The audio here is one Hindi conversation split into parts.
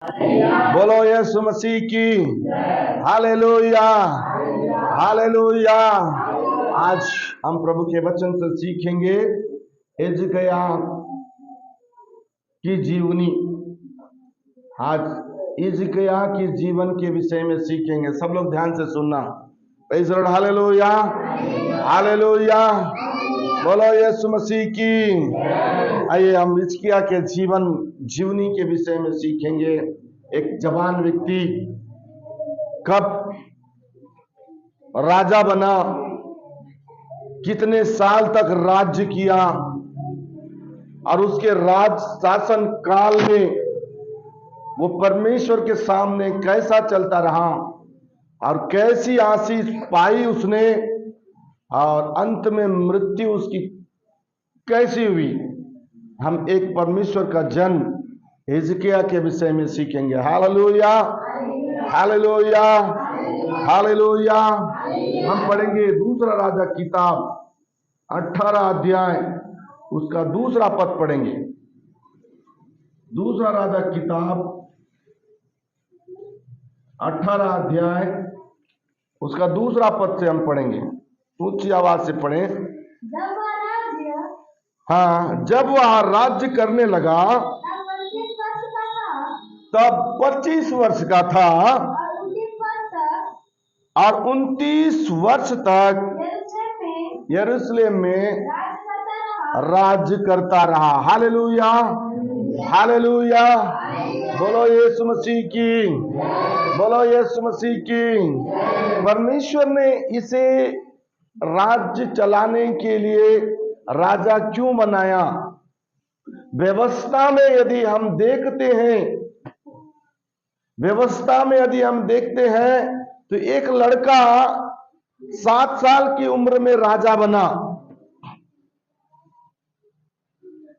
बोलो यीशु मसीह की हालेलुया, हालेलुया। आज हम प्रभु के वचन से सीखेंगे हिजकिय्याह की जीवनी। आज हिजकिय्याह की जीवन के विषय में सीखेंगे। सब लोग ध्यान से सुनना। Praise the lord, hallelujah, hallelujah. बोलो यीशु मसीह की। आइए हम हिजकिय्याह के जीवनी के विषय में सीखेंगे। एक जवान व्यक्ति कब राजा बना, कितने साल तक राज्य किया और उसके राज शासन काल में वो परमेश्वर के सामने कैसा चलता रहा और कैसी आशीष पाई उसने, और अंत में मृत्यु उसकी कैसी हुई। हम एक परमेश्वर का जन हिजकिय्याह के विषय में सीखेंगे। Hallelujah, hallelujah, hallelujah. हम पढ़ेंगे दूसरा राजा किताब 18 अध्याय उसका दूसरा पद पढ़ेंगे। दूसरा राजा किताब 18 अध्याय उसका दूसरा पद से हम पढ़ेंगे। ऊंची आवाज से पढ़ें। जब वह राज्य करने लगा तब 25 वर्ष का था और 29 वर्ष तक यरूशलेम में राज्य करता रहा। Hallelujah, hallelujah. बोलो यीशु मसीह की, बोलो यीशु मसीह की। परमेश्वर ने इसे राज्य चलाने के लिए राजा क्यों बनाया? व्यवस्था में यदि हम देखते हैं, व्यवस्था में यदि हम देखते हैं तो एक लड़का 7 साल की उम्र में राजा बना।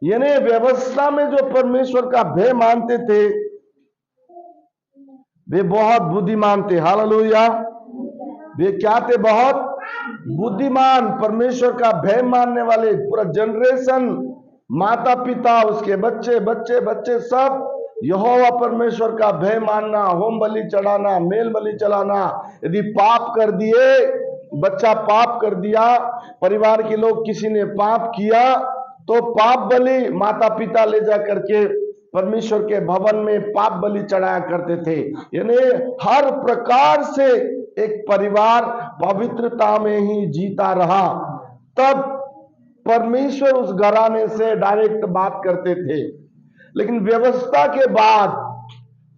यानी व्यवस्था में जो परमेश्वर का भय मानते थे वे बहुत बुद्धिमान थे। हालेलुया। वे क्या थे? बहुत बुद्धिमान। परमेश्वर का भय मानने वाले पूरा जनरेशन, माता पिता, उसके बच्चे बच्चे बच्चे सब यहोवा परमेश्वर का भय मानना, होम बलि चढ़ाना, मेल बलि चढ़ाना। यदि पाप कर दिए, बच्चा पाप कर दिया, परिवार के लोग किसी ने पाप किया तो पाप बलि माता पिता ले जा करके परमेश्वर के भवन में पाप बलि चढ़ाया करते थे। यानी हर प्रकार से एक परिवार पवित्रता में ही जीता रहा। तब परमेश्वर उस घराने से डायरेक्ट बात करते थे। लेकिन व्यवस्था के बाद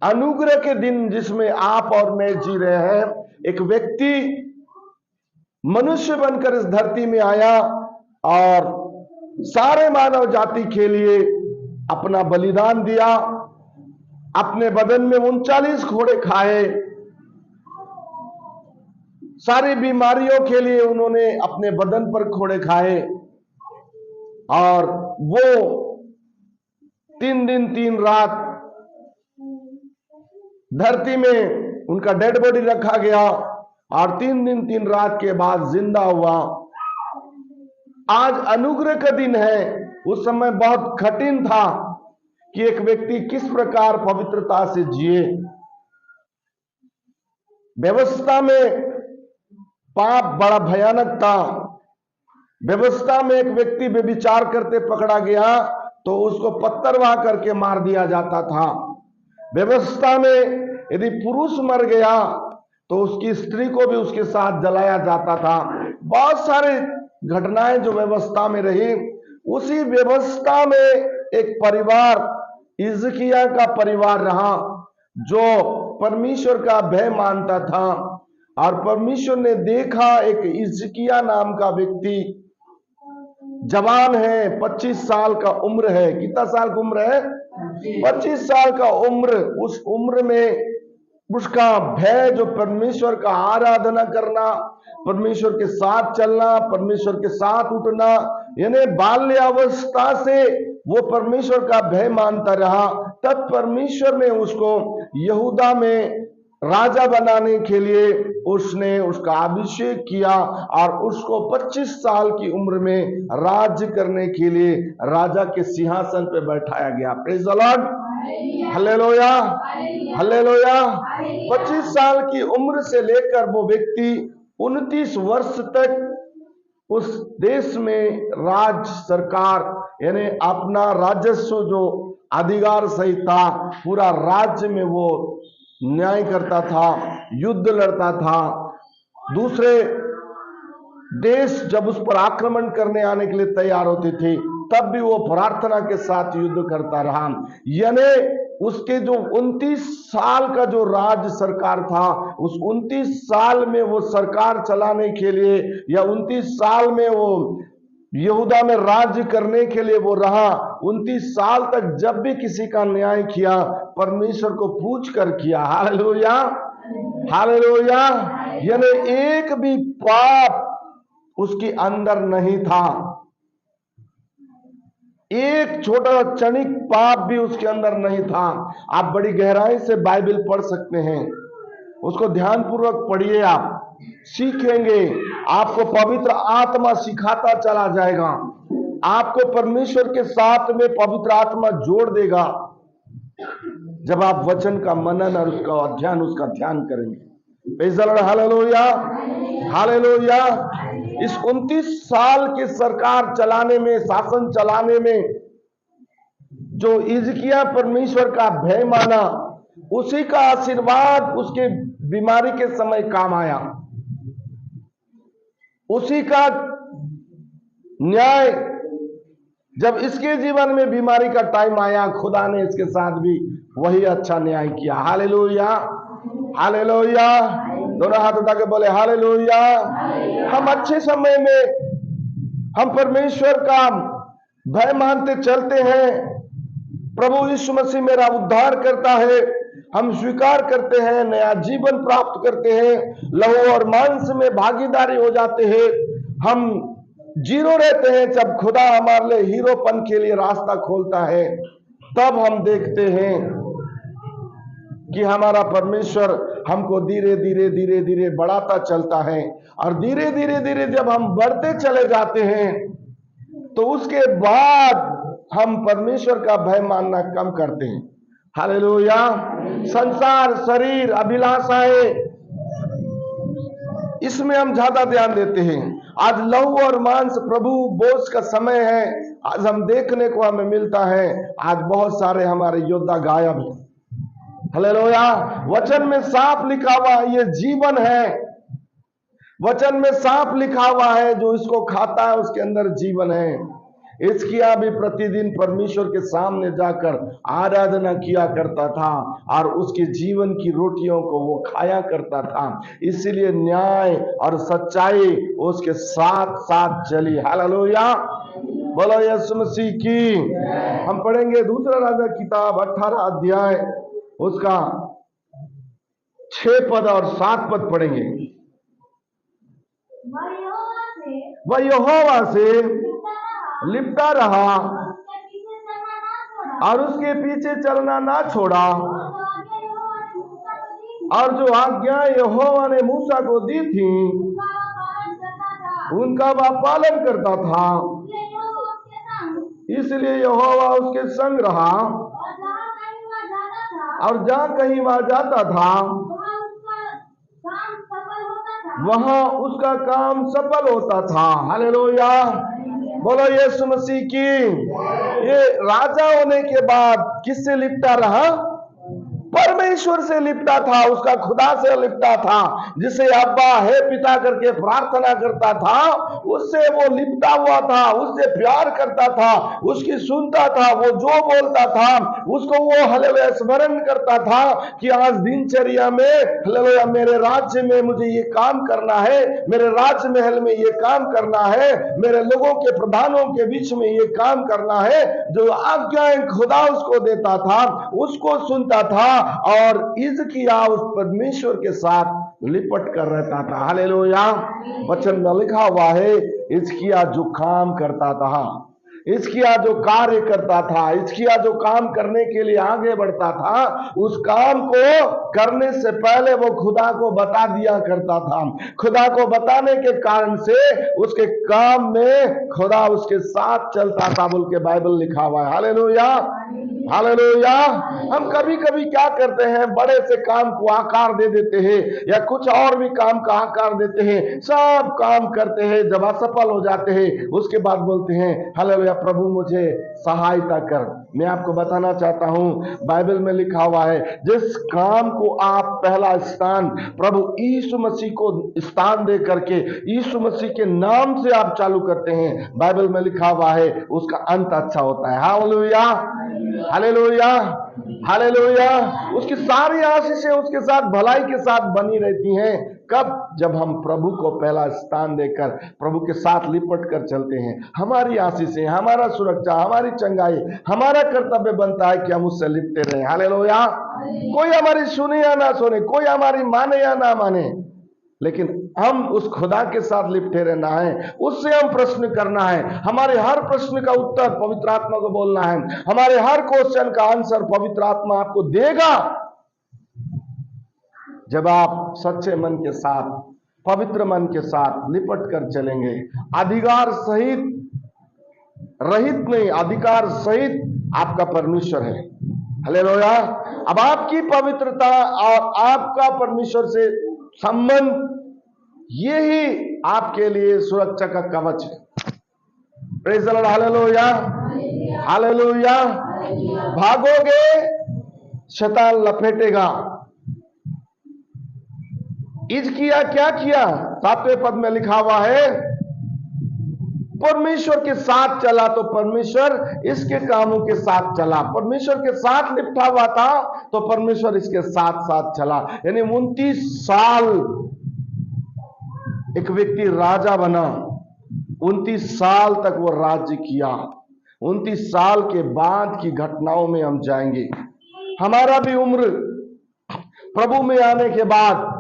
अनुग्रह के दिन जिसमें आप और मैं जी रहे हैं, एक व्यक्ति मनुष्य बनकर इस धरती में आया और सारे मानव जाति के लिए अपना बलिदान दिया। अपने बदन में 39 घोड़े खाए। सारी बीमारियों के लिए उन्होंने अपने बदन पर घोड़े खाए और वो 3 दिन 3 रात धरती में उनका डेड बॉडी रखा गया और 3 दिन 3 रात के बाद जिंदा हुआ। आज अनुग्रह का दिन है। उस समय बहुत कठिन था कि एक व्यक्ति किस प्रकार पवित्रता से जिए। व्यवस्था में पाप बड़ा भयानक था। व्यवस्था में एक व्यक्ति व्यभिचार करते पकड़ा गया तो उसको पत्थरवाह करके मार दिया जाता था। व्यवस्था में यदि पुरुष मर गया तो उसकी स्त्री को भी उसके साथ जलाया जाता था। बहुत सारे घटनाएं जो व्यवस्था में रही। उसी व्यवस्था में एक परिवार हिजकिय्याह का परिवार रहा जो परमेश्वर का भय मानता था। और परमेश्वर ने देखा एक हिजकिय्याह नाम का व्यक्ति जवान है, 25 साल का उम्र है। कितना साल की उम्र है? 25 साल का उम्र। उस उम्र में उसका भय, जो परमेश्वर का आराधना करना, परमेश्वर के साथ चलना, परमेश्वर के साथ उठना, यानी बाल्यावस्था से वो परमेश्वर का भय मानता रहा। तब परमेश्वर ने उसको यहूदा में राजा बनाने के लिए उसने उसका अभिषेक किया और उसको 25 साल की उम्र में राज्य करने के लिए राजा के सिंहासन पे बैठाया गया। Praise the lord, hallelujah, hallelujah. 25 साल की उम्र से लेकर वो व्यक्ति 29 वर्ष तक उस देश में राज सरकार यानी अपना राजस्व जो अधिकार सही था, पूरा राज्य में वो न्याय करता था, युद्ध लड़ता था। दूसरे देश जब उस पर आक्रमण करने आने के लिए तैयार होते थे, तब भी वो प्रार्थना के साथ युद्ध करता रहा। यानी उसके जो 29 साल का जो राज्य सरकार था, उस 29 साल में वो सरकार चलाने के लिए या 29 साल में वो यहूदा में राज्य करने के लिए वो रहा। 29 साल तक जब भी किसी का न्याय किया, परमेश्वर को पूछ कर किया। Hallelujah, hallelujah. यानी एक भी पाप उसके अंदर नहीं था, एक छोटा क्षणिक पाप भी उसके अंदर नहीं था। आप बड़ी गहराई से बाइबल पढ़ सकते हैं, उसको ध्यानपूर्वक पढ़िए, आप सीखेंगे, आपको पवित्र आत्मा सिखाता चला जाएगा, आपको परमेश्वर के साथ में पवित्र आत्मा जोड़ देगा जब आप वचन का मनन और उसका अध्ययन, उसका ध्यान करेंगे। Praise the lord, hallelujah, hallelujah. इस 29 साल की सरकार चलाने में, शासन चलाने में जो हिजकिय्याह परमेश्वर का भय माना, उसी का आशीर्वाद उसके बीमारी के समय काम आया, उसी का न्याय जब इसके जीवन में बीमारी का टाइम आया, खुदा ने इसके साथ भी वही अच्छा न्याय किया। Hallelujah, hallelujah. दोनों हाथ उठा के बोले हालेलुया। हम अच्छे समय में हम परमेश्वर का भय मानते चलते हैं, प्रभु यीशु मसीह मेरा उद्धार करता है, हम स्वीकार करते हैं, नया जीवन प्राप्त करते हैं, लहू और मांस में भागीदारी हो जाते हैं, हम जीरो रहते हैं। जब खुदा हमारे लिए हीरोपन के लिए रास्ता खोलता है, तब हम देखते हैं कि हमारा परमेश्वर हमको धीरे धीरे धीरे धीरे बढ़ाता चलता है। और धीरे धीरे धीरे जब हम बढ़ते चले जाते हैं, तो उसके बाद हम परमेश्वर का भय मानना कम करते हैं। हालेलुया। संसार, शरीर, अभिलाषाएं, इसमें हम ज्यादा ध्यान देते हैं। आज लहू और मांस प्रभु बोझ का समय है, आज हम देखने को हमें मिलता है, आज बहुत सारे हमारे योद्धा गायब हैं। हालेलुया। वचन में साफ लिखा हुआ ये जीवन है, वचन में साफ लिखा हुआ है, जो इसको खाता है उसके अंदर जीवन है। हिजकिय्याह भी प्रतिदिन परमेश्वर के सामने जाकर आराधना किया करता था और उसके जीवन की रोटियों को वो खाया करता था, इसीलिए न्याय और सच्चाई उसके साथ साथ चली। हालेलुया, बोलो यीशु मसीह की। हम पढ़ेंगे दूसरा राजा किताब 18 अध्याय, उसका 6 पद और 7 पद पढ़ेंगे। वह यहोवा से लिपटा रहा और उसके पीछे चलना ना छोड़ा, और जो आज्ञा यहोवा ने मूसा को दी थी उनका वह पालन करता था, इसलिए यहोवा उसके संग रहा, और जहां कहीं वह जाता था वहां उसका काम सफल होता था। हालेलुया, बोलो यीशु मसीह की। ये राजा होने के बाद किससे लिपटा रहा? परमेश्वर से लिपटा था, उसका खुदा से लिपटा था, जिसे अब्बा है पिता करके प्रार्थना करता था, उससे वो लिपटा हुआ था, उससे प्यार करता था, उसकी सुनता था, वो जो बोलता था उसको वो हालेलुया स्मरण करता था कि आज दिनचर्या में हालेलुया मेरे राज्य में मुझे ये काम करना है, मेरे राज महल में ये काम करना है, मेरे लोगों के प्रधानों के बीच में ये काम करना है। जो आज्ञाएं खुदा उसको देता था उसको सुनता था, और हिजकिय्याह उस परमेश्वर के साथ लिपट कर रहता था। हालेलुया। वचन में लिखा हुआ है, हिजकिय्याह जो काम करता था, हिजकिय्याह जो कार्य करता था, हिजकिय्याह जो काम करने के लिए आगे बढ़ता था, उस काम को करने से पहले वो खुदा को बता दिया करता था। खुदा को बताने के कारण से उसके काम में खुदा उसके साथ चलता था, बोल के बाइबल लिखा हुआ है। हालेलुया। हालेलुया। हम कभी कभी क्या करते हैं, बड़े से काम को आकार दे देते हैं या कुछ और भी काम का आकार देते हैं, सब काम करते हैं, जब असफल हो जाते हैं उसके बाद बोलते हैं हालेलुया प्रभु मुझे सहायता कर। मैं आपको बताना चाहता हूं, बाइबल में लिखा हुआ है जिस काम को आप पहला स्थान प्रभु यीशु मसीह को स्थान दे करके यीशु मसीह के नाम से आप चालू करते हैं, बाइबल में लिखा हुआ है उसका अंत अच्छा होता है। Hallelujah, hallelujah, hallelujah. उसकी सारी आशीषें उसके साथ भलाई के साथ बनी रहती हैं। कब? जब हम प्रभु को पहला स्थान देकर प्रभु के साथ लिपट कर चलते हैं। हमारी आशीषें, हमारा सुरक्षा, हमारी चंगाई, हमारा कर्तव्य बनता है कि हम उससे लिपटे रहें। हालेलुया। कोई हमारी सुने या ना सुने, कोई हमारी माने या ना माने, लेकिन हम उस खुदा के साथ लिपटे रहना है, उससे हम प्रश्न करना है। हमारे हर प्रश्न का उत्तर पवित्र आत्मा को बोलना है। हमारे हर क्वेश्चन का आंसर पवित्र आत्मा आपको देगा जब आप सच्चे मन के साथ, पवित्र मन के साथ लिपट कर चलेंगे। अधिकार सहित, रहित नहीं, अधिकार सहित आपका परमेश्वर है। हालेलुया। अब आपकी पवित्रता और आपका परमेश्वर से संबंध, यही आपके लिए सुरक्षा का कवच है। Praise the lord. Hallelujah, hallelujah. भागोगे शैतान लपेटेगा। हिजकिय्याह क्या किया? 7वें पद में लिखा हुआ है परमेश्वर के साथ चला तो परमेश्वर इसके कामों के साथ चला। परमेश्वर के साथ लिपटा हुआ था तो परमेश्वर इसके साथ साथ चला। यानी 29 साल एक व्यक्ति राजा बना, 29 साल तक वो राज्य किया। 29 साल के बाद की घटनाओं में हम जाएंगे। हमारा भी उम्र प्रभु में आने के बाद,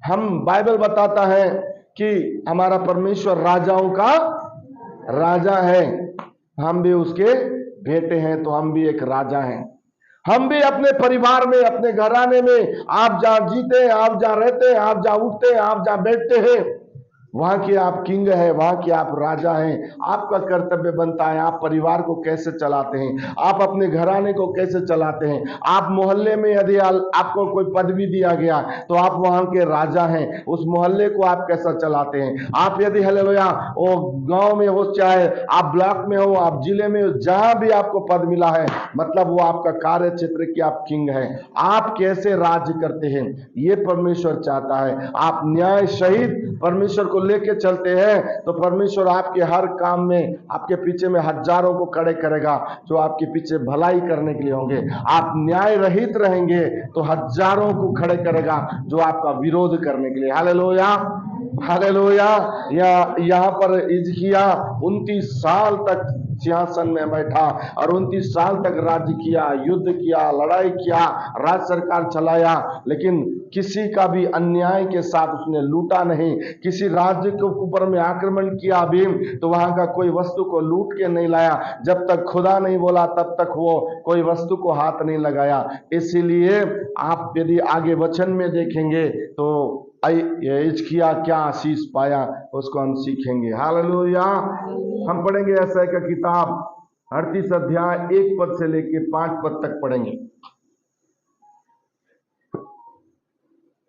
हम बाइबल बताता है कि हमारा परमेश्वर राजाओं का राजा है, हम भी उसके बेटे हैं, तो हम भी एक राजा हैं। हम भी अपने परिवार में, अपने घराने में, आप जहां जीते हैं, आप जहां रहते हैं, आप जहां उठते हैं, आप जहां बैठते हैं, वहां के आप किंग है, वहां के आप राजा हैं। आपका कर्तव्य बनता है आप परिवार को कैसे चलाते हैं, आप अपने घराने को कैसे चलाते हैं। आप मोहल्ले में यदि आपको कोई पदवी दिया गया तो आप वहां के राजा हैं, उस मोहल्ले को आप कैसा चलाते हैं। आप यदि हालेलुया वो गांव में हो, चाहे आप ब्लॉक में हो, आप जिले में हो, जहां भी आपको पद मिला है, मतलब वो आपका कार्य क्षेत्र की आप किंग है। आप कैसे राज्य करते हैं ये परमेश्वर चाहता है। आप न्याय सहित परमेश्वर को लेके चलते हैं तो परमेश्वर आपके हर काम में, आपके पीछे में हजारों को खड़े करेगा जो आपके पीछे भलाई करने के लिए होंगे। आप न्याय रहित रहेंगे तो हजारों को खड़े करेगा जो आपका विरोध करने के लिए। Hallelujah, hallelujah. यहाँ पर हिजकिय्याह 29 साल तक सिंहासन में बैठा और 29 साल तक राज्य किया, युद्ध किया, लड़ाई किया, राज सरकार चलाया, लेकिन किसी का भी अन्याय के साथ उसने लूटा नहीं। किसी राज्य के ऊपर में आक्रमण किया भी तो वहां का कोई वस्तु को लूट के नहीं लाया। जब तक खुदा नहीं बोला तब तक वो कोई वस्तु को हाथ नहीं लगाया। इसीलिए आप यदि आगे वचन में देखेंगे तो हिजकिय्याह क्या आशीष पाया उसको हम सीखेंगे। हालेलुया। हम पढ़ेंगे यशायाह का किताब 38 अध्याय 1 पद से लेकर 5 पद तक पढ़ेंगे।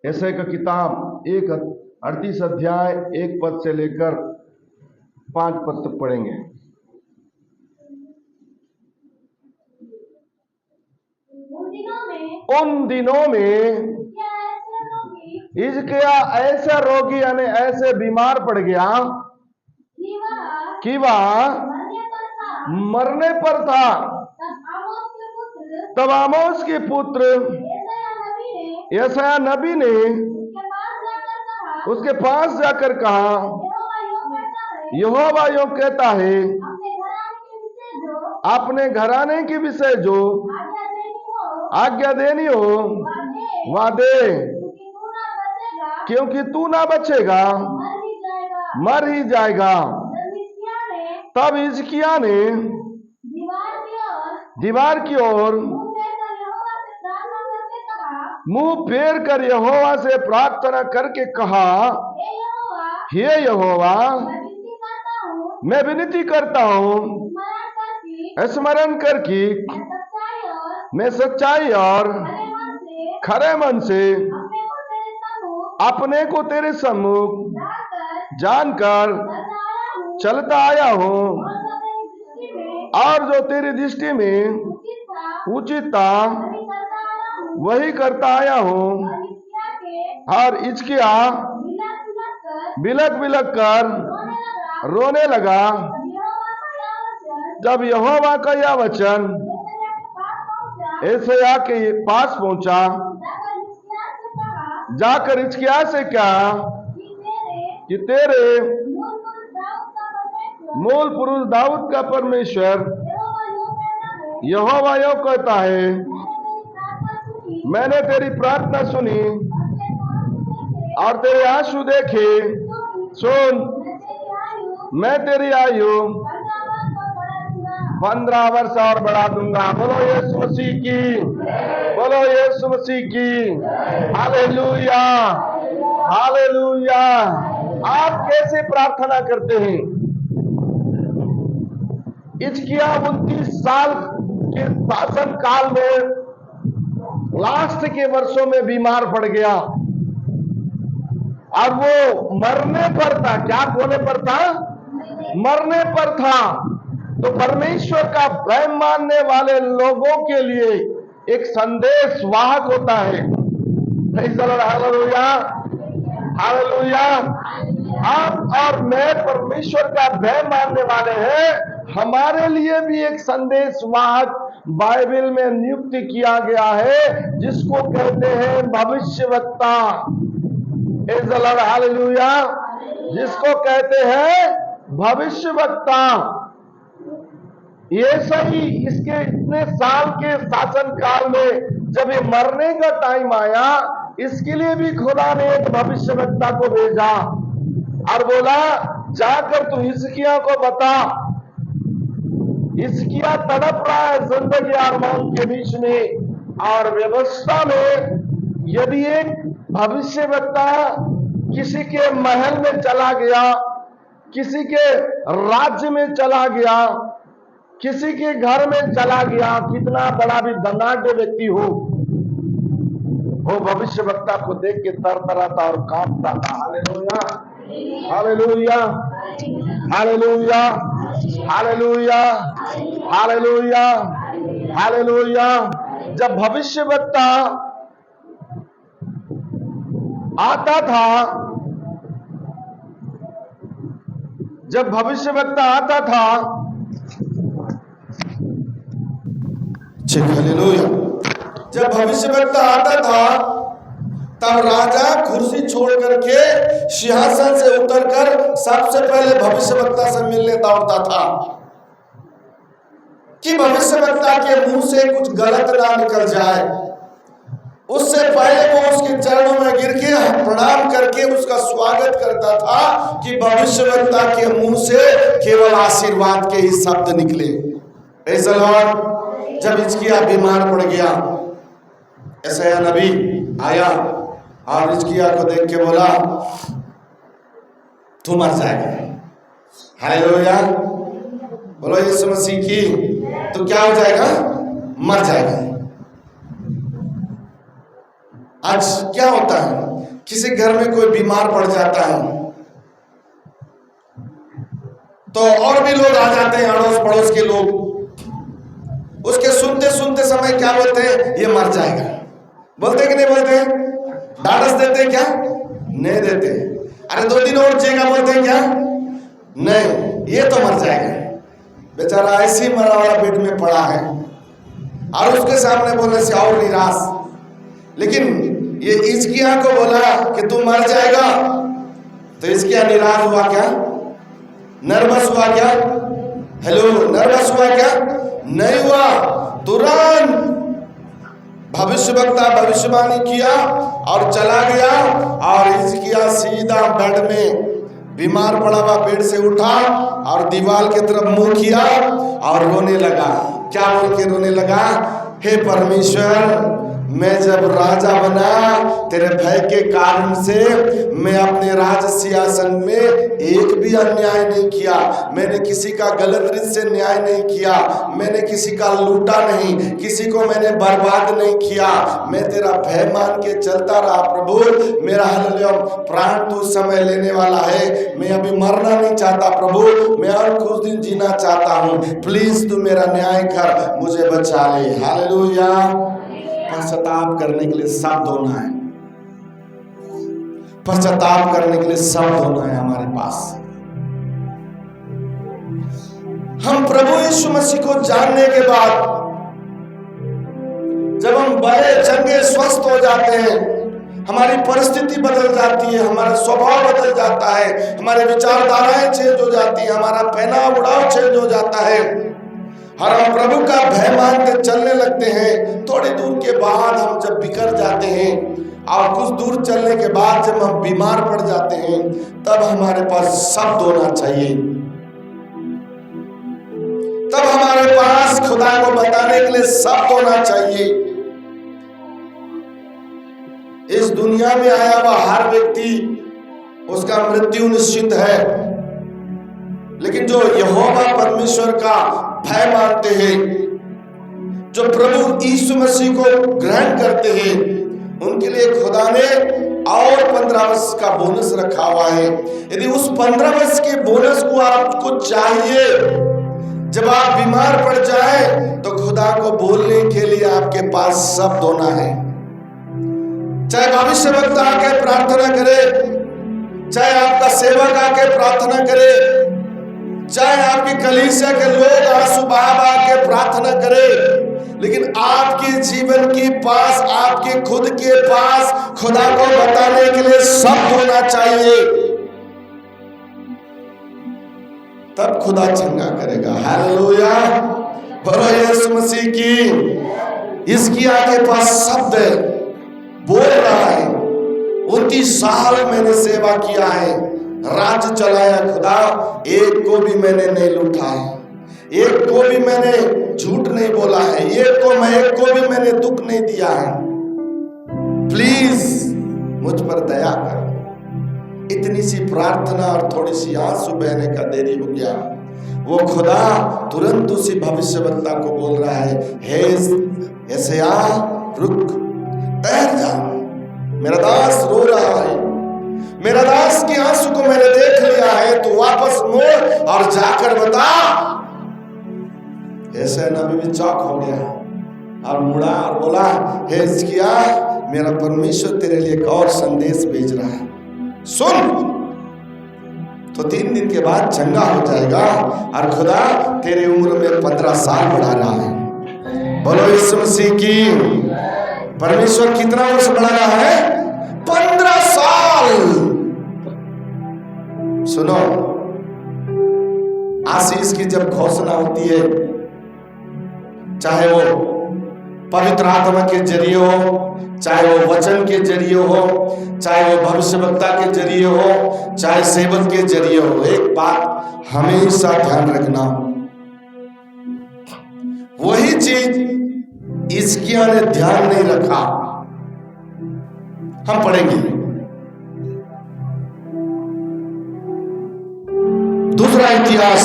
यशायाह का किताब 38 अध्याय 1 पद से लेकर 5 पद तक पढ़ेंगे। उन दिनों में हिजकिय्याह ऐसा रोगी यानी ऐसे बीमार पड़ गया कि वह मरने पर था। तब आमोस के पुत्र यशायाह नबी ने उसके पास जाकर कहा, यहोवा यूं कहता है, अपने घराने के विषय जो आज्ञा देनी हो वह दे, क्योंकि तू ना बचेगा, मर ही जाएगा। तब हिजकिय्याह ने दीवार की ओर मुंह फेर कर यहोवा से प्रार्थना करके कहा, हे यहोवा, मैं विनती करता हूं, स्मरण कर कि मैं सच्चाई और खरे मन से अपने को तेरे सम्मुख जानकर चलता आया हूँ, और जो तेरी दृष्टि में उचित था वही करता आया हूँ। और हिचकिया बिलक बिलक कर रोने लगा जब यहोवा का यह वचन यशायाह के पास पहुंचा। जाकर हिचकिया से कहा कि तेरे मूल पुरुष दाऊद का परमेश्वर यहोवा यूं कहता है, मैंने तेरी प्रार्थना सुनी और तेरे आंसू देखे। सुन, मैं तेरी आयु 15 वर्ष और बढ़ा दूंगा। बोलो यीशु मसीह की, बोलो यीशु मसीह की। Hallelujah, hallelujah. आप कैसे प्रार्थना करते हैं? हिजकिय्याह 29 साल के शासन काल में लास्ट के वर्षों में बीमार पड़ गया और वो मरने पर था। क्या होने पर था? मरने पर था। तो परमेश्वर का भय मानने वाले लोगों के लिए एक संदेश वाहक होता है। Hallelujah, hallelujah. आप और मैं परमेश्वर का भय मानने वाले हैं। हमारे लिए भी एक संदेश वाहक बाइबल में नियुक्त किया गया है, जिसको कहते हैं भविष्यवक्ता। हालेलुया, जिसको कहते हैं भविष्यवक्ता। ये सही इसके इतने साल के शासन काल में जब ये मरने का टाइम आया, इसके लिए भी खुदा ने एक भविष्यवक्ता को भेजा और बोला, जाकर तू हिजकिय्याह को बता। हिजकिय्याह तड़प रहा है जिंदगी और मौत के बीच में, और व्यवस्था में यदि एक भविष्यवक्ता किसी के महल में चला गया, किसी के राज्य में चला गया, किसी के घर में चला गया, कितना बड़ा भी धनाढ्य व्यक्ति हो, वो भविष्यवक्ता को देख के तरतराता और कांपता था। Hallelujah, hallelujah, hallelujah, hallelujah, hallelujah, hallelujah. जब भविष्यवक्ता आता था, जब भविष्यवक्ता आता था, हालेलुया, जब भविष्यवक्ता आता था तब राजा कुर्सी छोड़ करके सिंहासन से उतरकर सबसे पहले भविष्यवक्ता से मिलने दौड़ता था कि भविष्यवक्ता के मुंह से कुछ गलत ना निकल जाए। उससे पहले वो उसके चरणों में गिर के प्रणाम करके उसका स्वागत करता था कि भविष्यवक्ता के मुंह से केवल आशीर्वाद के ही शब्द निकले। Praise the Lord. जब हिजकिय्याह बीमार पड़ गया, यशायाह नबी आया और हिजकिय्याह को देख के बोला, तू मर जाएगा। हालेलुया, बोलो यीशु मसीह की। तो क्या हो जाएगा? मर जाएगा। आज क्या होता है, किसी घर में कोई बीमार पड़ जाता है तो और भी लोग आ जाते हैं, अड़ोस पड़ोस के लोग। उसके सुनते सुनते समय क्या बोलते हैं? ये मर जाएगा। बोलते कि नहीं बोलते? ढाढ़स देते क्या? नहीं देते। अरे 2 दिन और जिएगा बोलते हैं क्या? नहीं, ये तो मर जाएगा। बेचारा ऐसे ही मरा वाला बेड में पड़ा है और उसके सामने बोलने से और निराश। लेकिन ये हिजकिय्याह को बोला कि तू मर जाएगा, तो हिजकिय्याह निराश हुआ क्या? नर्वस हुआ क्या? हेलो, नर्वस हुआ क्या? नहीं हुआ। तुरंत भविष्यवक्ता भविष्यवाणी किया और चला गया, और हिजकिय्याह सीधा बेड में बीमार पड़ा हुआ बेड से उठा और दीवार की तरफ मुंह किया और रोने लगा। क्या बोल के रोने लगा? हे परमेश्वर, मैं जब राजा बना, तेरे भय के कारण से मैं अपने राज सिंहासन में एक भी अन्याय नहीं किया, मैंने किसी का गलत रीत से न्याय नहीं किया, मैंने किसी का लूटा नहीं, किसी को मैंने बर्बाद नहीं किया, मैं तेरा भय मान के चलता रहा। प्रभु मेरा हालेलुया प्राण तू समय लेने वाला है, मैं अभी मरना नहीं चाहता प्रभु, मैं और कुछ दिन जीना चाहता हूँ, प्लीज तू मेरा न्याय कर, मुझे बचा ले। हालेलुया। पश्चाताप करने के लिए शब्द होना है, पश्चाताप करने के लिए शब्द होना है हमारे पास। हम प्रभु यीशु मसीह को जानने के बाद जब हम बड़े चंगे स्वस्थ हो जाते हैं, हमारी परिस्थिति बदल जाती है, हमारा स्वभाव बदल जाता है, हमारे विचारधाराएं चेंज हो जाती है, हमारा पहनाव उड़ाव चेंज हो जाता है और हम प्रभु का भय मान के चलने लगते हैं। थोड़ी दूर के बाद हम जब बिखर जाते हैं और कुछ दूर चलने के बाद जब हम बीमार पड़ जाते हैं, तब हमारे पास शब्द होना चाहिए, तब हमारे पास खुदा को बताने के लिए शब्द होना चाहिए। इस दुनिया में आया हुआ हर व्यक्ति उसका मृत्यु निश्चित है, लेकिन जो यहोवा परमेश्वर का भय मानते हैं, जो प्रभु यीशु मसीह को ग्रहण करते हैं, उनके लिए खुदा ने और 15 वर्ष का बोनस रखा हुआ है। यदि उस 15 वर्ष के बोनस को आपको चाहिए, जब आप बीमार पड़ जाए तो खुदा को बोलने के लिए आपके पास शब्द होना है। चाहे भविष्यवक्ता आके प्रार्थना करे, चाहे आपका सेवक आके प्रार्थना करे, चाहे आपकी कलीसिया के लोग आंसू बहा बहा के प्रार्थना करे, लेकिन आपके जीवन के पास, आपके खुद के पास खुदा को बताने के लिए शब्द होना चाहिए, तब खुदा चंगा करेगा। हालेलुया। बोलो यीशु मसीह की। इसकी आगे पास शब्द है, बोल रहा है, 29 साल मैंने सेवा किया है, राज्य चलाया खुदा, एक को भी मैंने नहीं लूटा है, एक को भी मैंने झूठ नहीं बोला है, एक को भी मैंने दुख नहीं दिया है, प्लीज मुझ पर दया कर। इतनी सी प्रार्थना और थोड़ी सी आंसू बहने का देरी हो गया, वो खुदा तुरंत उसी भविष्यवक्ता को बोल रहा है, हे यशाया रुक, ठहर जा, मेरा दास रो रहा है, मेरा दास के आंसू को मैंने देख लिया है, तू वापस मोड़ और जाकर बता। ऐसे नबी भी चौक हो गया और मुड़ा और बोला, हे हिजकिय्याह, मेरा परमेश्वर तेरे लिए एक और संदेश भेज रहा है, सुन। तो 3 दिन के बाद चंगा हो जाएगा और खुदा तेरी उम्र में 15 साल बढ़ा रहा है। बोलो यीशु मसीह की। परमेश्वर कितना वर्ष बढ़ा रहा है? 15 साल। सुनो, आशीष की जब घोषणा होती है, चाहे वो पवित्र आत्मा के जरिए हो, चाहे वो वचन के जरिए हो, चाहे वो भविष्यवक्ता के जरिए हो, चाहे सेवक के जरिए हो, एक बात हमेशा ध्यान रखना, वही चीज हिजकिय्याह ने ध्यान नहीं रखा। हम पढ़ेंगे दूसरा इतिहास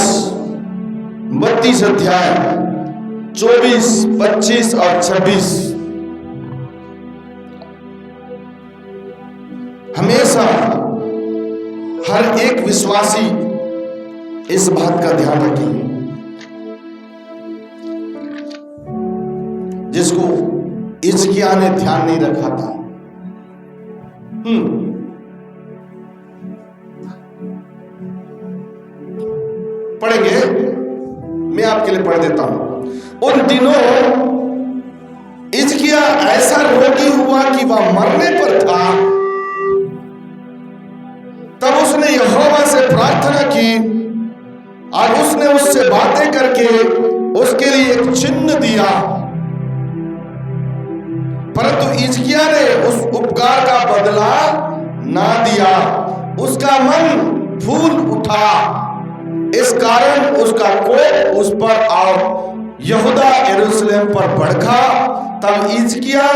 32 अध्याय 24, 25 और 26। हमेशा हर एक विश्वासी इस बात का ध्यान रखे, जिसको हिजकिय्याह ने ध्यान नहीं रखा था। पढ़ेंगे, मैं आपके लिए पढ़ देता हूं। उन दिनों हिजकिय्याह ऐसा रोगी हुआ कि वह मरने पर था। तब उसने यहोवा से प्रार्थना की और उसने उससे बातें करके उसके लिए एक चिन्ह दिया, परंतु हिजकिय्याह ने उस उपकार का बदला ना दिया। उसका मन फूल उठा, इस कारण उसका कोप उस पर और यहूदा यरूशलेम पर भड़का। तब हिजकिय्याह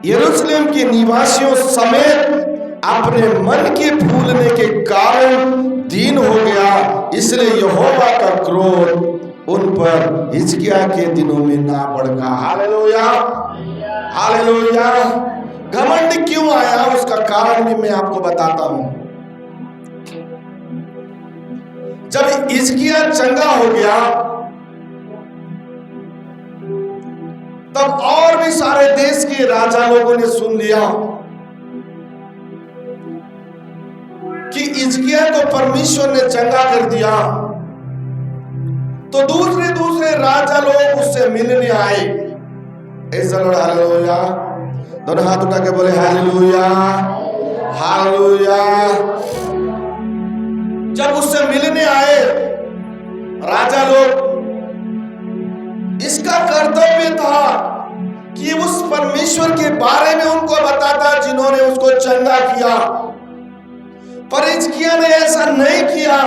यरूशलेम के निवासियों समेत अपने मन के फूलने के कारण दीन हो गया, इसलिए यहोवा का क्रोध उन पर हिजकिय्याह के दिनों में ना भड़का। Hallelujah, hallelujah. घमंड क्यों आया उसका कारण भी मैं आपको बताता हूं। जब हिजकिय्याह चंगा हो गया तब और भी सारे देश के राजा लोगों ने सुन लिया कि हिजकिय्याह को परमेश्वर ने चंगा कर दिया, तो दूसरे दूसरे राजा लोग उससे मिलने आए। ऐसा लड़ा, हालेलुया। दोनों हाथ उठा के बोले हालेलुया, हालेलुया। जब उससे मिलने आए राजा लोग, इसका कर्तव्य था कि उस परमेश्वर के बारे में उनको बताता जिन्होंने उसको चंगा किया, पर हिजकिय्याह ने ऐसा नहीं किया।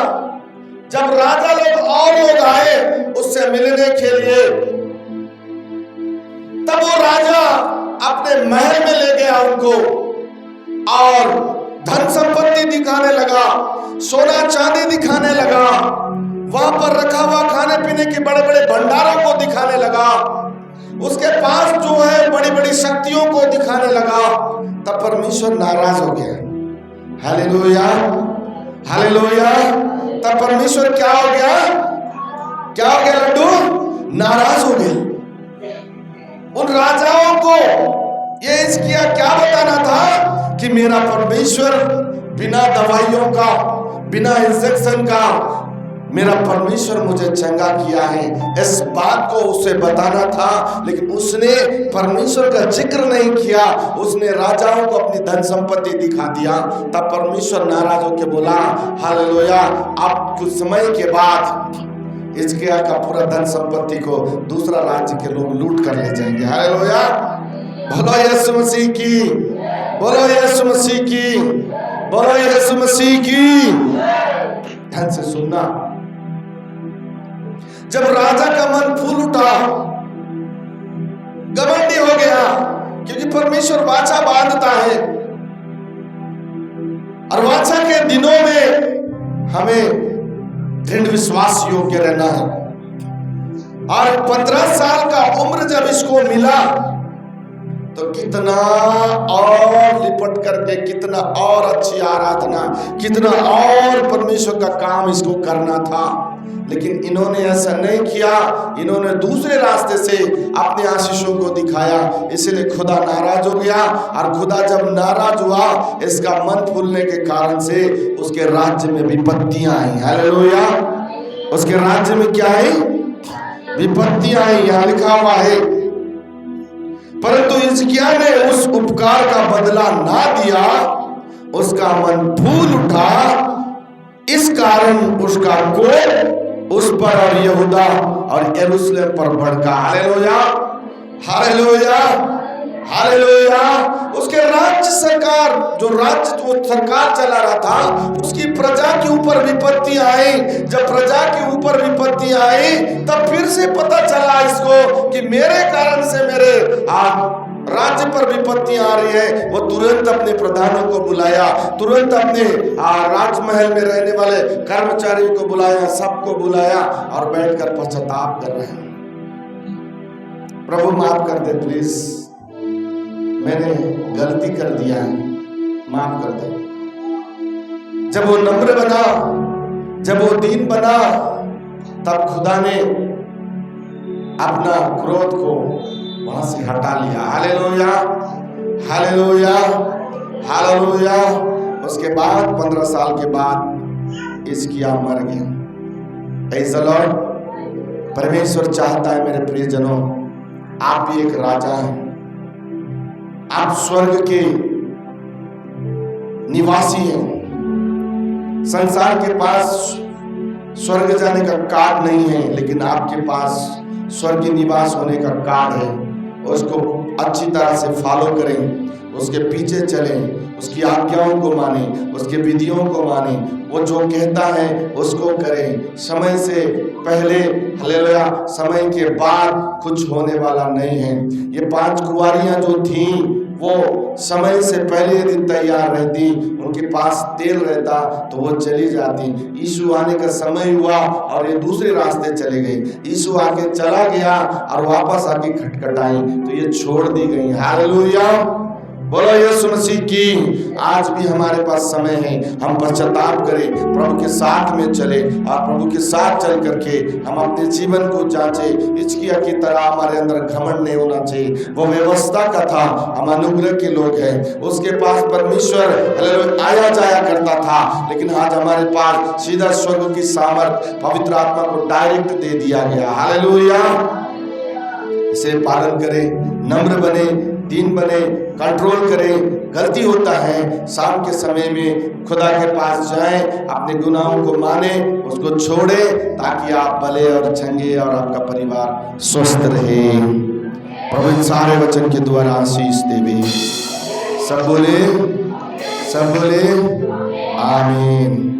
जब राजा लोग और लोग आए उससे मिलने के लिए, तब वो राजा अपने महल में ले गया उनको और धन संपत्ति दिखाने लगा, सोना चांदी दिखाने लगा, वहां पर रखा हुआ खाने पीने के बड़े बड़े भंडारों को दिखाने लगा, उसके पास जो है बड़ी बड़ी शक्तियों को दिखाने लगा। तब परमेश्वर नाराज हो गया। Hallelujah, hallelujah. तब परमेश्वर क्या हो गया? क्या हो गया लड्डू? नाराज हो गया। उन राजाओं को ये हिजकिय्याह क्या बताना था कि मेरा परमेश्वर बिना दवाइयों का, बिना इंजेक्शन का, मेरा परमेश्वर मुझे चंगा किया है, इस बात को उसे बताना था। लेकिन उसने परमेश्वर का जिक्र नहीं किया, उसने राजाओं को अपनी धन संपत्ति दिखा दिया। तब परमेश्वर नाराज होकर बोला, हालेलुया, अब कुछ समय के बाद हिजकिय्याह का पूरा धन संपत्ति को दूसरा राज्य के लोग लूट कर ले जाएंगे। हालेलुया, बोलो यीशु मसीह की, बोलो यीशु मसीह की, बोलो यीशु मसीह की। ध्यान से सुनना। जब राजा का मन फूल उठा, घमंडी हो गया, क्योंकि परमेश्वर वाचा बांधता है और वाचा के दिनों में हमें दृढ़ विश्वास योग्य रहना है। और 15 साल का उम्र जब इसको मिला तो कितना और लिपट करके, कितना और अच्छी आराधना, कितना और परमेश्वर का काम इसको करना था। लेकिन इन्होंने ऐसा नहीं किया, इन्होंने दूसरे रास्ते से अपने आशीषों को दिखाया, इसलिए खुदा नाराज हो गया। और खुदा जब नाराज हुआ, इसका मन फूलने के कारण से उसके राज्य में विपत्तियां आई। हालेलुया, उसके राज्य में क्या आई? विपत्तियां आई। यहां लिखा हुआ है, परंतु हिजकिय्याह ने उस उपकार का बदला ना दिया, उसका मन फूल उठा, इस कारण उसका कोप उस पर और यहूदा और यरूशलेम पर भड़का। Hallelujah, hallelujah, hallelujah. उसके राज्य सरकार, जो सरकार चला रहा था, उसकी प्रजा के ऊपर विपत्ति आई। जब प्रजा के ऊपर विपत्ति आई, तब फिर से पता चला इसको कि मेरे कारण से मेरे राज्य पर विपत्ति आ रही है। वो तुरंत अपने प्रधानों को बुलाया, तुरंत अपने राजमहल में रहने वाले कर्मचारियों को बुलाया, सबको बुलाया और बैठकर पश्चाताप कर रहे हैं। प्रभु माफ कर दे प्लीज, मैंने गलती कर दिया है, माफ कर दे। जब वो नम्र बना, जब वो दीन बना, तब खुदा ने अपना क्रोध को वहां से हटा लिया। Hallelujah, hallelujah, hallelujah. उसके बाद 15 साल के बाद हिजकिय्याह मर गया। Praise the Lord. परमेश्वर चाहता है मेरे प्रियजनों, आप भी एक राजा हैं, आप स्वर्ग के निवासी हैं। संसार के पास स्वर्ग जाने का कार्ड नहीं है, लेकिन आपके पास स्वर्गीय निवास होने का कार्ड है। उसको अच्छी तरह से फॉलो करें, उसके पीछे चलें, उसकी आज्ञाओं को माने, उसके विधियों को माने, वो जो कहता है उसको करें। समय से पहले, हालेलुया, समय के बाद कुछ होने वाला नहीं है। ये 5 कुंवारियां जो थीं, वो समय से पहले यदि तैयार रहती, उनके पास तेल रहता तो वो चली जाती। यीशु आने का समय हुआ और ये दूसरे रास्ते चले गए। यीशु आके चला गया और वापस आके खटखटाई तो ये छोड़ दी गई। हालेलुया, बोलो यीशु मसीह की। आज भी हमारे पास समय है, हम पश्चाताप करें, प्रभु के साथ में चले और प्रभु के साथ चल करके हम अपने जीवन को जांचे। हिजकिय्याह की तरह हमारे अंदर घमंड नहीं होना चाहिए। वो व्यवस्था का था, हम अनुग्रह के लोग हैं। उसके पास परमेश्वर आया जाया करता था, लेकिन आज हमारे पास सीधा स्वर्ग की सामर्थ पवित्र आत्मा को डायरेक्ट दे दिया गया। हालेलुया, इसे पालन करें, नम्र बने, दीन बने, कंट्रोल करें। गलती होता है, शाम के समय में खुदा के पास जाएं, अपने गुनाहों को माने, उसको छोड़े, ताकि आप भले और चंगे और आपका परिवार स्वस्थ रहे। प्रभु इन सारे वचन के द्वारा आशीष देवे। सब बोले आमीन।